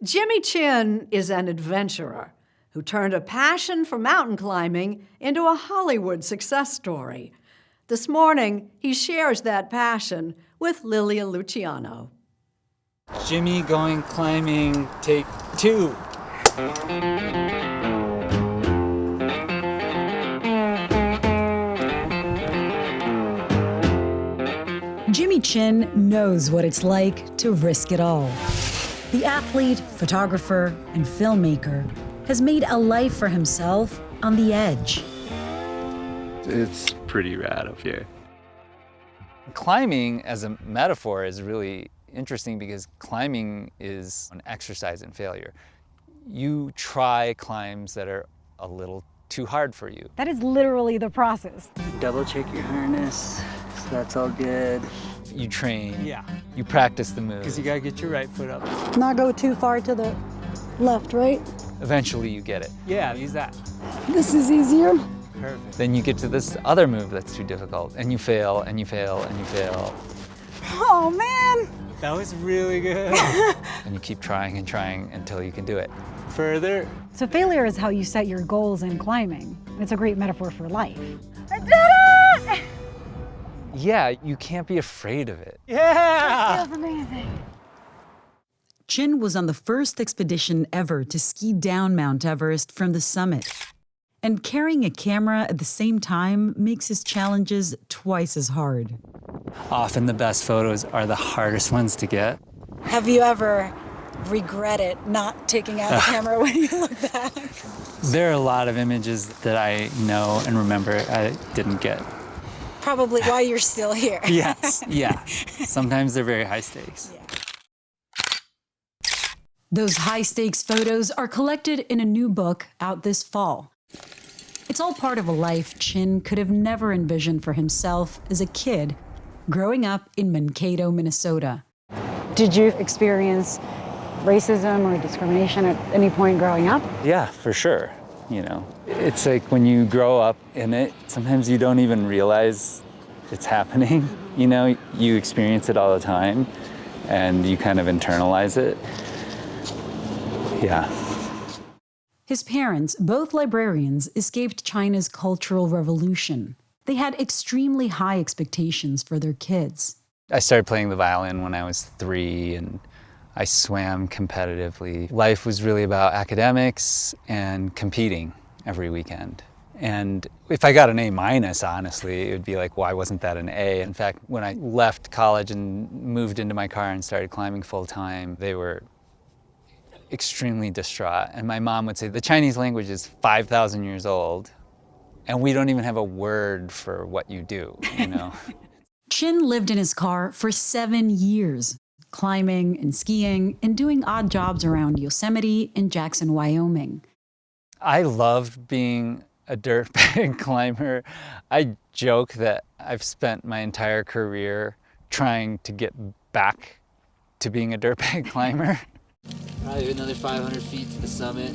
Jimmy Chin is an adventurer who turned a passion for mountain climbing into a Hollywood success story. This morning, he shares that passion with Lilia Luciano. Jimmy going climbing, take 2. Jimmy Chin knows what it's like to risk it all. The athlete, photographer, and filmmaker has made a life for himself on the edge. It's pretty rad up here. Climbing as a metaphor is really interesting because climbing is an exercise in failure. You try climbs that are a little too hard for you. That is literally the process. Double check your harness, so that's all good. You train, you practice the moves. Because you gotta get your right foot up. Not go too far to the left, right? Eventually you get it. Yeah, use that. This is easier. Perfect. Then you get to this other move that's too difficult, and you fail, and you fail, and you fail. Oh man! That was really good. And you keep trying and trying until you can do it. Further. So failure is how you set your goals in climbing. It's a great metaphor for life. I did it! Yeah, you can't be afraid of it. Yeah! Feels amazing. Chin was on the first expedition ever to ski down Mount Everest from the summit. And carrying a camera at the same time makes his challenges twice as hard. Often the best photos are the hardest ones to get. Have you ever regretted not taking out the camera when you look back? There are a lot of images that I know and remember I didn't get. Probably why you're still here. Yes, yeah. Sometimes they're very high stakes. Those high-stakes photos are collected in a new book out this fall. It's all part of a life Chin could have never envisioned for himself as a kid, growing up in Mankato, Minnesota. Did you experience racism or discrimination at any point growing up? Yeah, for sure. You know, it's like when you grow up in it, sometimes you don't even realize it's happening. You know, you experience it all the time and you kind of internalize it. Yeah. His parents, both librarians, escaped China's Cultural Revolution. They had extremely high expectations for their kids. I started playing the violin when I was 3 and I swam competitively. Life was really about academics and competing every weekend. And if I got an A-, honestly, it would be like, why wasn't that an A? In fact, when I left college and moved into my car and started climbing full time, they were extremely distraught. And my mom would say, the Chinese language is 5,000 years old, and we don't even have a word for what you do, you know? Chin lived in his car for 7 years, climbing and skiing and doing odd jobs around Yosemite and Jackson, Wyoming. I loved being a dirtbag climber. I joke that I've spent my entire career trying to get back to being a dirtbag climber. Probably another 500 feet to the summit.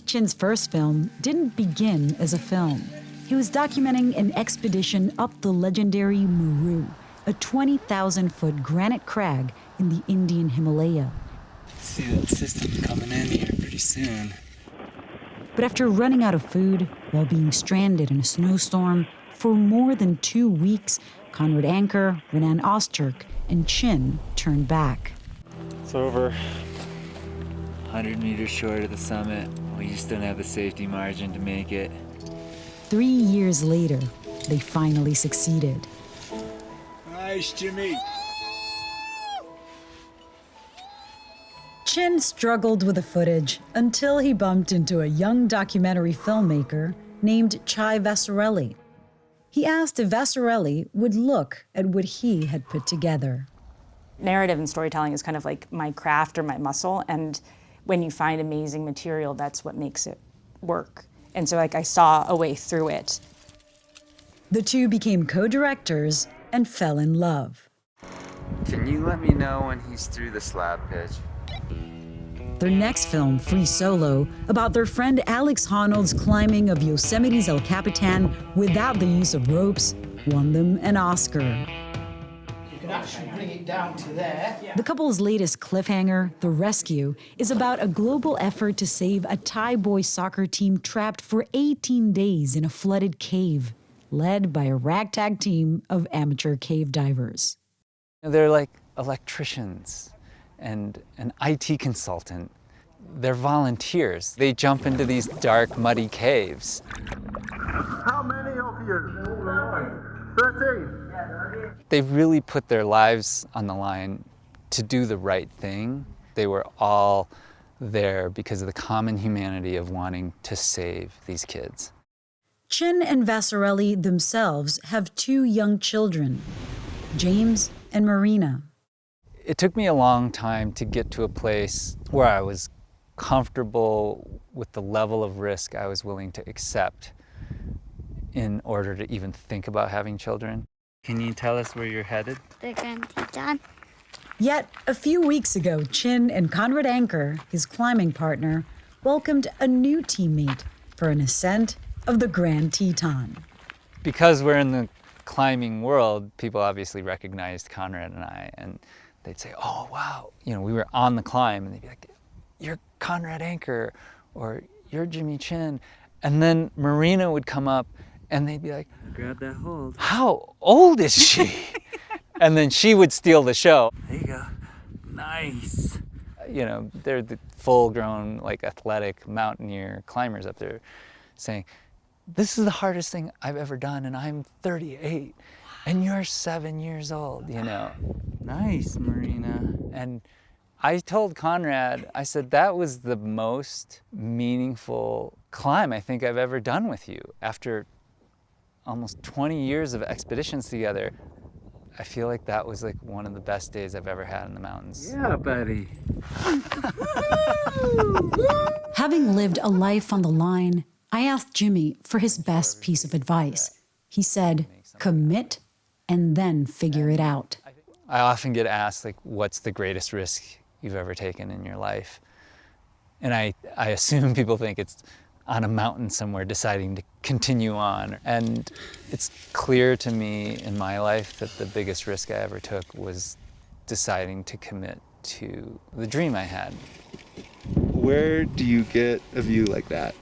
Chin's first film didn't begin as a film. He was documenting an expedition up the legendary Muru, a 20,000-foot granite crag in the Indian Himalaya. See that system coming in here pretty soon. But after running out of food while being stranded in a snowstorm for more than 2 weeks, Conrad Anker, Renan Osterk, and Chin turned back. It's over 100 meters short of the summit. We just don't have the safety margin to make it. 3 years later, they finally succeeded. Nice, Jimmy. Chin struggled with the footage until he bumped into a young documentary filmmaker named Chai Vasselli. He asked if Vasselli would look at what he had put together. Narrative and storytelling is kind of like my craft or my muscle, and when you find amazing material, that's what makes it work. And so I saw a way through it. The two became co-directors and fell in love. Can you let me know when he's through the slab pitch? Their next film, Free Solo, about their friend Alex Honnold's climbing of Yosemite's El Capitan without the use of ropes, won them an Oscar. You can actually bring it down to there. The couple's latest cliffhanger, The Rescue, is about a global effort to save a Thai boys soccer team trapped for 18 days in a flooded cave, led by a ragtag team of amateur cave divers. They're like electricians and an IT consultant. They're volunteers. They jump into these dark, muddy caves. How many of you? 13. They really put their lives on the line to do the right thing. They were all there because of the common humanity of wanting to save these kids. Chin and Vasselli themselves have 2 young children, James and Marina. It took me a long time to get to a place where I was comfortable with the level of risk I was willing to accept in order to even think about having children. Can you tell us where you're headed? The Grand Teton. Yet, a few weeks ago, Chin and Conrad Anker, his climbing partner, welcomed a new teammate for an ascent of the Grand Teton. Because we're in the climbing world, people obviously recognized Conrad and I, and they'd say, oh, wow, we were on the climb, and they'd be like, you're Conrad Anker, or you're Jimmy Chin. And then Marina would come up, and they'd be like, Grab that hold. how old is she? And then she would steal the show. There you go. Nice. They're the full-grown, athletic mountaineer climbers up there saying, this is the hardest thing I've ever done, and I'm 38, and you're 7 years old, Nice, Marina. And I told Conrad, I said, that was the most meaningful climb I think I've ever done with you. After almost 20 years of expeditions together, I feel like that was one of the best days I've ever had in the mountains. Yeah, buddy. Having lived a life on the line, I asked Jimmy for his best piece of advice. He said, commit and then figure it out. I often get asked, what's the greatest risk you've ever taken in your life? And I assume people think it's on a mountain somewhere deciding to continue on. And it's clear to me in my life that the biggest risk I ever took was deciding to commit to the dream I had. Where do you get a view like that?